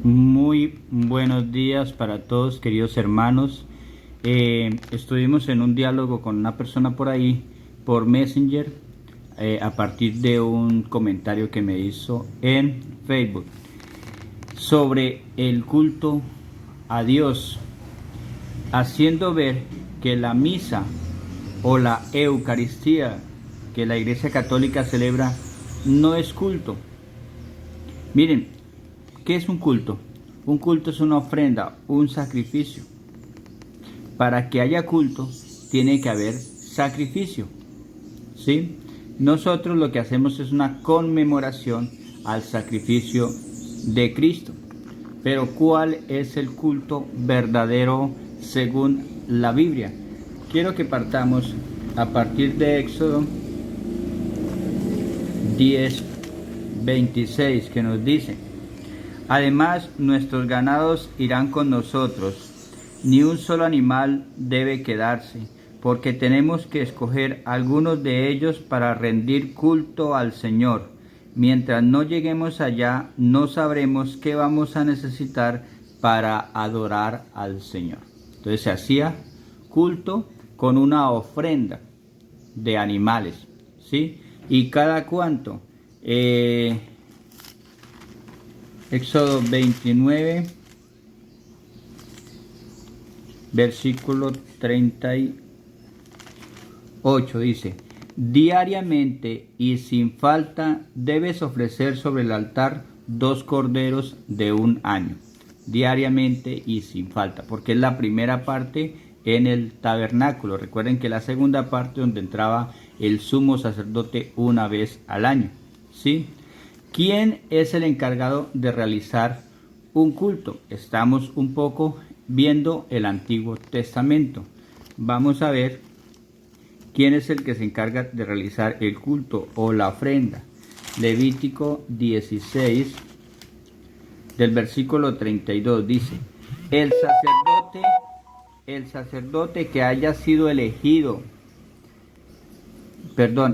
Muy buenos días para todos, queridos hermanos. Estuvimos en un diálogo con una persona por ahí, por Messenger, a partir de un comentario que me hizo en Facebook sobre el culto a Dios, haciendo ver que la misa o la Eucaristía que la Iglesia Católica celebra no es culto. Miren, ¿qué es un culto? Un culto es una ofrenda, un sacrificio. Para que haya culto, tiene que haber sacrificio. ¿Sí? Nosotros lo que hacemos es una conmemoración al sacrificio de Cristo. Pero ¿cuál es el culto verdadero según la Biblia? Quiero que partamos a partir de Éxodo 10:26, que nos dice: además, nuestros ganados irán con nosotros, ni un solo animal debe quedarse, porque tenemos que escoger algunos de ellos para rendir culto al Señor. Mientras no lleguemos allá, no sabremos qué vamos a necesitar para adorar al Señor. Entonces se hacía culto con una ofrenda de animales, ¿sí? ¿Y cada cuánto? Éxodo 29, versículo 38 dice: diariamente y sin falta debes ofrecer sobre el altar 2 corderos de un año. Diariamente y sin falta, porque es la primera parte en el tabernáculo. Recuerden que la segunda parte donde entraba el sumo sacerdote una vez al año, ¿sí? ¿Quién es el encargado de realizar un culto? Estamos un poco viendo el Antiguo Testamento. Vamos a ver quién es el que se encarga de realizar el culto o la ofrenda. Levítico 16, del versículo 32 dice: el sacerdote que haya sido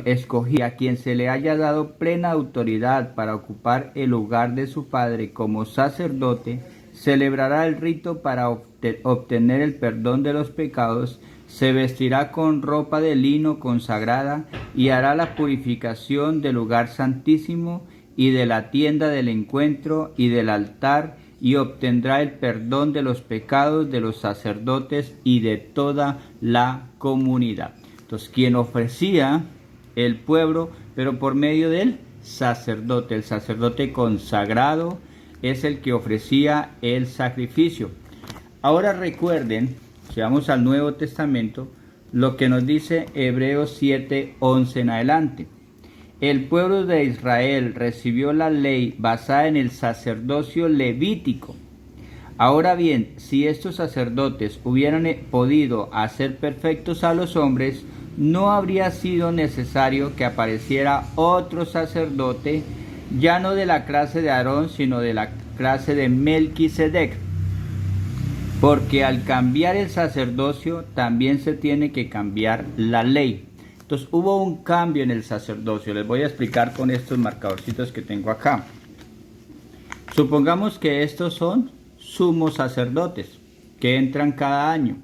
escogida, a quien se le haya dado plena autoridad para ocupar el lugar de su padre como sacerdote, celebrará el rito para obtener el perdón de los pecados, se vestirá con ropa de lino consagrada y hará la purificación del lugar santísimo y de la tienda del encuentro y del altar, y obtendrá el perdón de los pecados de los sacerdotes y de toda la comunidad. Entonces, quien ofrecía el pueblo, pero por medio del sacerdote, el sacerdote consagrado es el que ofrecía el sacrificio. Ahora recuerden, si vamos al Nuevo Testamento, lo que nos dice Hebreos 7:11 en adelante. El pueblo de Israel recibió la ley basada en el sacerdocio levítico. Ahora bien, si estos sacerdotes hubieran podido hacer perfectos a los hombres, no habría sido necesario que apareciera otro sacerdote, ya no de la clase de Aarón, sino de la clase de Melquisedec. Porque al cambiar el sacerdocio, también se tiene que cambiar la ley. Entonces hubo un cambio en el sacerdocio. Les voy a explicar con estos marcadorcitos que tengo acá. Supongamos que estos son sumos sacerdotes que entran cada año.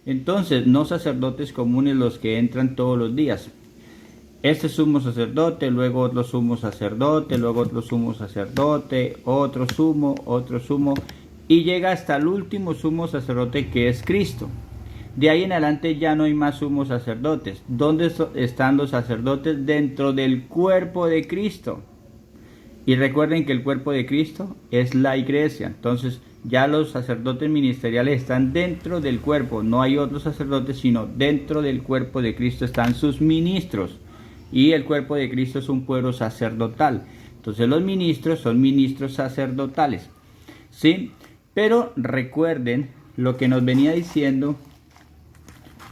Entonces, no sacerdotes comunes los que entran todos los días. Este sumo sacerdote, luego otro sumo sacerdote, luego otro sumo sacerdote, otro sumo, y llega hasta el último sumo sacerdote, que es Cristo. De ahí en adelante ya no hay más sumos sacerdotes. ¿Dónde están los sacerdotes? Dentro del cuerpo de Cristo. Y recuerden que el cuerpo de Cristo es la iglesia. Entonces ya los sacerdotes ministeriales están dentro del cuerpo. No hay otros sacerdotes, sino dentro del cuerpo de Cristo están sus ministros. Y el cuerpo de Cristo es un pueblo sacerdotal. Entonces los ministros son ministros sacerdotales, ¿sí? Pero recuerden lo que nos venía diciendo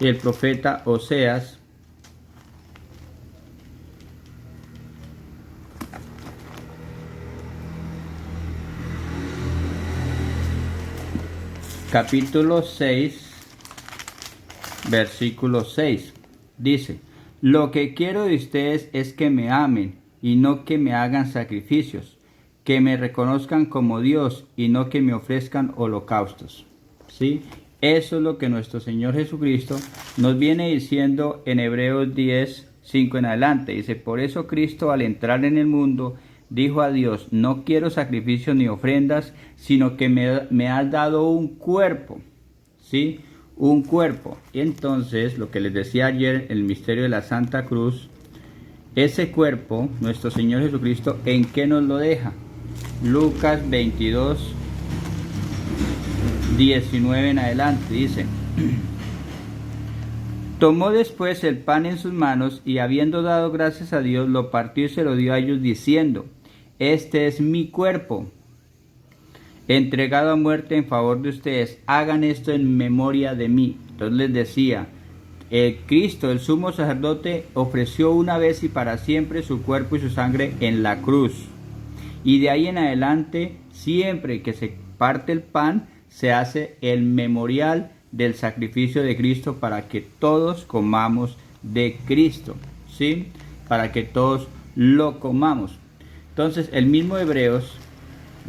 el profeta Oseas, capítulo 6, versículo 6. Dice: lo que quiero de ustedes es que me amen y no que me hagan sacrificios, que me reconozcan como Dios y no que me ofrezcan holocaustos. ¿Sí? Eso es lo que nuestro Señor Jesucristo nos viene diciendo en Hebreos 10, 5 en adelante. Dice, por eso Cristo al entrar en el mundo dijo a Dios, no quiero sacrificios ni ofrendas, sino que me has dado un cuerpo. ¿Sí? Un cuerpo. Y entonces, lo que les decía ayer, el misterio de la Santa Cruz, ese cuerpo, nuestro Señor Jesucristo, ¿en qué nos lo deja? Lucas 22, 19 en adelante, dice, tomó después el pan en sus manos y habiendo dado gracias a Dios, lo partió y se lo dio a ellos diciendo, este es mi cuerpo, entregado a muerte en favor de ustedes, hagan esto en memoria de mí. Entonces les decía, Cristo, el sumo sacerdote, ofreció una vez y para siempre su cuerpo y su sangre en la cruz. Y de ahí en adelante, siempre que se parte el pan, se hace el memorial del sacrificio de Cristo para que todos comamos de Cristo, ¿sí? Para que todos lo comamos. Entonces, el mismo Hebreos,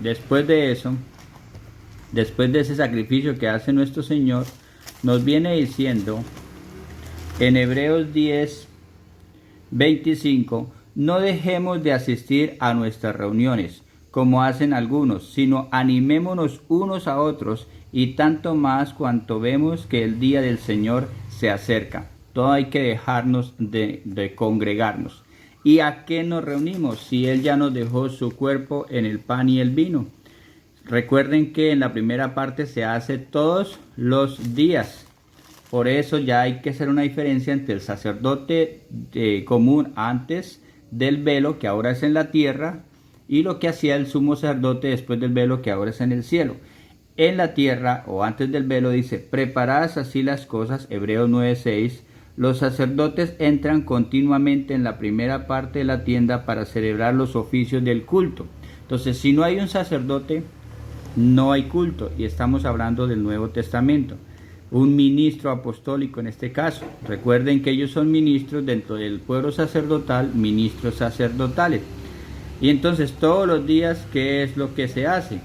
después de eso, después de ese sacrificio que hace nuestro Señor, nos viene diciendo en Hebreos 10, 25, no dejemos de asistir a nuestras reuniones, como hacen algunos, sino animémonos unos a otros, y tanto más cuanto vemos que el día del Señor se acerca. Todo hay que dejarnos de congregarnos. ¿Y a qué nos reunimos si Él ya nos dejó su cuerpo en el pan y el vino? Recuerden que en la primera parte se hace todos los días. Por eso ya hay que hacer una diferencia entre el sacerdote común antes del velo, que ahora es en la tierra, y lo que hacía el sumo sacerdote después del velo, que ahora es en el cielo. En la tierra, o antes del velo, dice, preparadas así las cosas, Hebreos 9:6, los sacerdotes entran continuamente en la primera parte de la tienda para celebrar los oficios del culto. Entonces, si no hay un sacerdote, no hay culto, y estamos hablando del Nuevo Testamento. Un ministro apostólico en este caso. Recuerden que ellos son ministros dentro del pueblo sacerdotal, ministros sacerdotales. Y entonces todos los días, ¿qué es lo que se hace?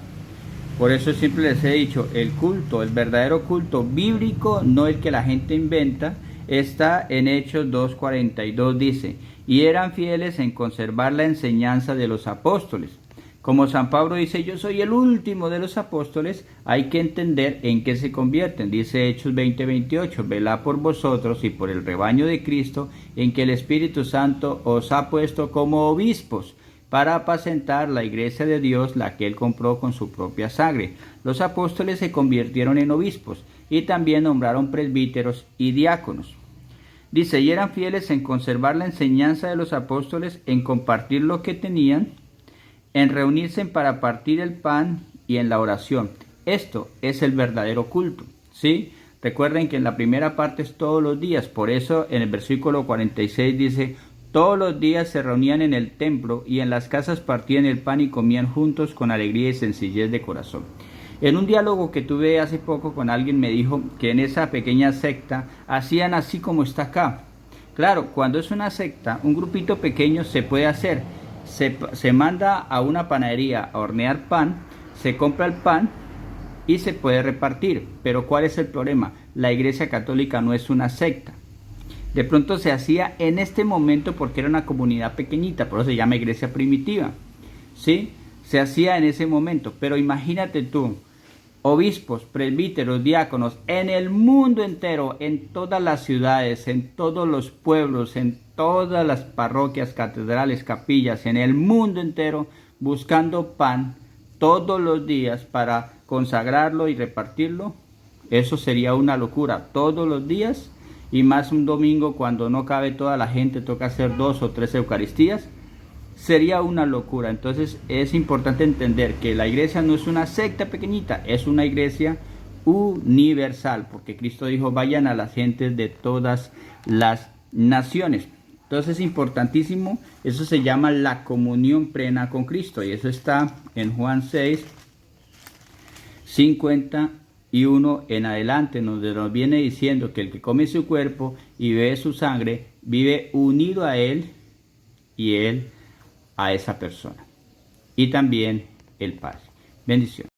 Por eso siempre les he dicho, el culto, el verdadero culto bíblico, no el que la gente inventa, está en Hechos 2:42, dice, y eran fieles en conservar la enseñanza de los apóstoles. Como San Pablo dice, yo soy el último de los apóstoles, hay que entender en qué se convierten. Dice Hechos 20:28, velad por vosotros y por el rebaño de Cristo, en que el Espíritu Santo os ha puesto como obispos, para apacentar la iglesia de Dios, la que Él compró con su propia sangre. Los apóstoles se convirtieron en obispos, y también nombraron presbíteros y diáconos. Dice, y eran fieles en conservar la enseñanza de los apóstoles, en compartir lo que tenían, en reunirse para partir el pan y en la oración. Esto es el verdadero culto, ¿sí? Recuerden que en la primera parte es todos los días, por eso en el versículo 46 dice, todos los días se reunían en el templo y en las casas partían el pan y comían juntos con alegría y sencillez de corazón. En un diálogo que tuve hace poco con alguien me dijo que en esa pequeña secta hacían así como está acá. Claro, cuando es una secta, un grupito pequeño se puede hacer. Se manda a una panadería a hornear pan, se compra el pan y se puede repartir. Pero ¿cuál es el problema? La Iglesia Católica no es una secta. De pronto se hacía en este momento porque era una comunidad pequeñita, por eso se llama iglesia primitiva, ¿sí? Se hacía en ese momento, pero imagínate tú, obispos, presbíteros, diáconos, en el mundo entero, en todas las ciudades, en todos los pueblos, en todas las parroquias, catedrales, capillas, en el mundo entero, buscando pan todos los días para consagrarlo y repartirlo. Eso sería una locura, todos los días. Y más un domingo cuando no cabe toda la gente, toca hacer 2 o 3 Eucaristías, sería una locura. Entonces es importante entender que la iglesia no es una secta pequeñita, es una iglesia universal, porque Cristo dijo, vayan a las gentes de todas las naciones. Entonces es importantísimo, eso se llama la comunión plena con Cristo, y eso está en Juan 6, 51 en adelante, donde nos viene diciendo que el que come su cuerpo y bebe su sangre, vive unido a Él y Él a esa persona. y también el Padre. Bendiciones.